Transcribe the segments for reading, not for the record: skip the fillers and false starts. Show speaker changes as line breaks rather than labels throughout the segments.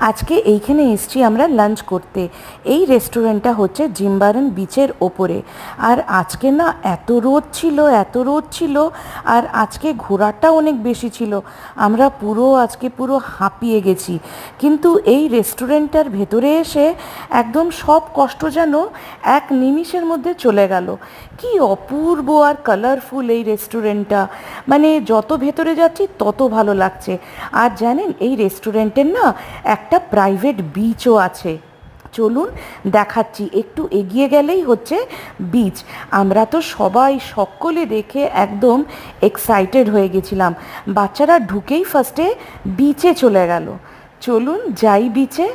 আজকে এইখানে এসছি আমরা লাঞ্চ করতে। এই রেস্টুরেন্টটা হচ্ছে জিম্বারান বিচের ওপরে। আর আজকে না এত রোদ ছিল, এত রোদ ছিল, আর আজকে ঘোরাটা অনেক বেশি ছিল। আমরা আজকে পুরো হাঁপিয়ে গেছি। কিন্তু এই রেস্টুরেন্টটার ভেতরে এসে একদম সব কষ্ট যেন এক নিমিষের মধ্যে চলে গেল। কি অপূর্ব আর কালারফুল এই রেস্টুরেন্টটা, মানে যত ভেতরে যাচ্ছি তত ভালো লাগছে। আর জানেন এই রেস্টুরেন্টের না একটা প্রাইভেট বিচও আছে। চলুন দেখাচ্ছি, একটু এগিয়ে গেলেই হচ্ছে বিচ। আমরা তো সবাই সকলে দেখে একদম এক্সাইটেড হয়ে গেছিলাম। বাচ্চারা ঢুকেই ফার্স্টে বিচে চলে গেল। চলুন যাই বিচে।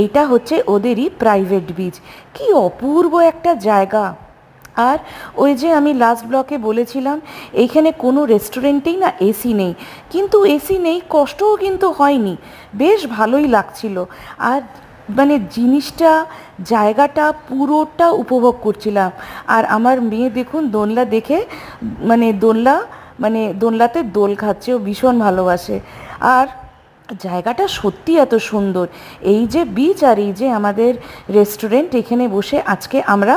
এইটা হচ্ছে ওদেরই প্রাইভেট বিচ। কি অপূর্ব একটা জায়গা। আর ওই যে আমি লাস্ট ব্লকে বলেছিলাম এইখানে কোনো রেস্টুরেন্টেই না এসি নেই, কিন্তু এসি নেই কষ্টও কিন্তু হয়নি, বেশ ভালোই লাগছিল। আর মানে জিনিসটা, জায়গাটা পুরোটা উপভোগ করছিলাম। আর আমার মেয়ে দেখুন দোলনা দেখে, দোলনাতে দোল খাচ্ছে, ও ভীষণ ভালোবাসে। আর জায়গাটা সত্যি এত সুন্দর। এই যে বিচ আর এই যে আমাদের রেস্টুরেন্ট, এখানে বসে আজকে আমরা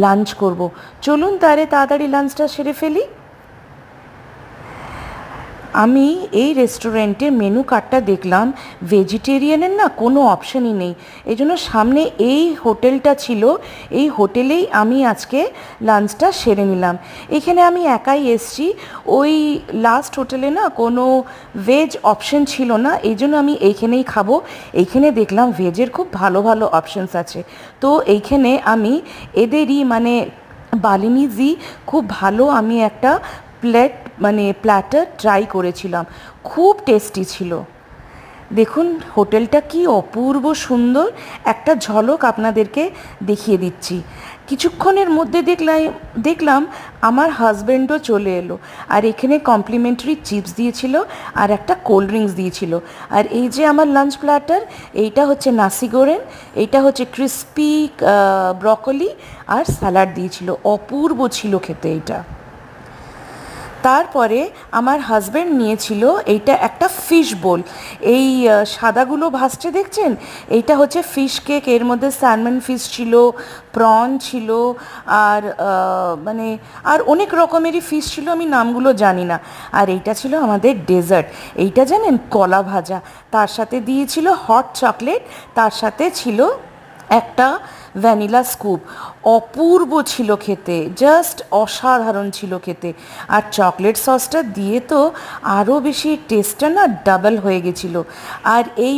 লাঞ্চ করব। চলুন তাহলে তাড়াতাড়ি লাঞ্চটা সেরে ফেলি। আমি এই রেস্টুরেন্টের মেনু কার্ডটা দেখলাম, ভেজিটেরিয়ানের না কোনো অপশানই নেই। এই জন্য সামনে এই হোটেলটা ছিল, এই হোটেলেই আমি আজকে লাঞ্চটা সেরে নিলাম। এখানে আমি একাই এসছি, ওই লাস্ট হোটেলে না কোনো ভেজ অপশন ছিল না, এই জন্য আমি এইখানেই খাবো। এইখানে দেখলাম ভেজের খুব ভালো ভালো অপশানস আছে। তো এইখানে আমি এদেরই বালিনিজি খুব ভালো আমি একটা প্ল্যাটার ট্রাই করেছিলাম, খুব টেস্টি ছিল। দেখুন হোটেলটা কি অপূর্ব সুন্দর, একটা ঝলক আপনাদেরকে দেখিয়ে দিচ্ছি। কিছুক্ষণের মধ্যে দেখলাম আমার হাজব্যান্ডও চলে এলো। আর এখানে কমপ্লিমেন্টারি চিপস দিয়েছিল আর একটা কোল্ড ড্রিঙ্কস দিয়েছিল। আর এই যে আমার লাঞ্চ প্ল্যাটার, এইটা হচ্ছে নাসি গোরেন, এইটা হচ্ছে ক্রিস্পি ব্রকলি, আর স্যালাড দিয়েছিল। অপূর্ব ছিল খেতে এইটা। তারপরে আমার হাজব্যান্ড নিয়েছিল এইটা একটা ফিশ বোল। এই সাদাগুলো ভাসছে দেখছেন, এইটা হচ্ছে ফিশ কেক। এর মধ্যে স্যালমন ফিশ ছিল, প্রন ছিল, আর আর অনেক রকমেরই ফিশ ছিল, আমি নামগুলো জানি না। আর এইটা ছিল আমাদের ডেজার্ট। এইটা জানেন কলা ভাজা, তার সাথে দিয়েছিল হট চকলেট, তার সাথে ছিল একটা ভ্যানিলা স্কুপ। অপূর্ব ছিল খেতে, জাস্ট অসাধারণ ছিল খেতে। আর চকলেট সসটা দিয়ে তো আরও বেশি টেস্টটা না ডাবল হয়ে গেছিলো। আর এই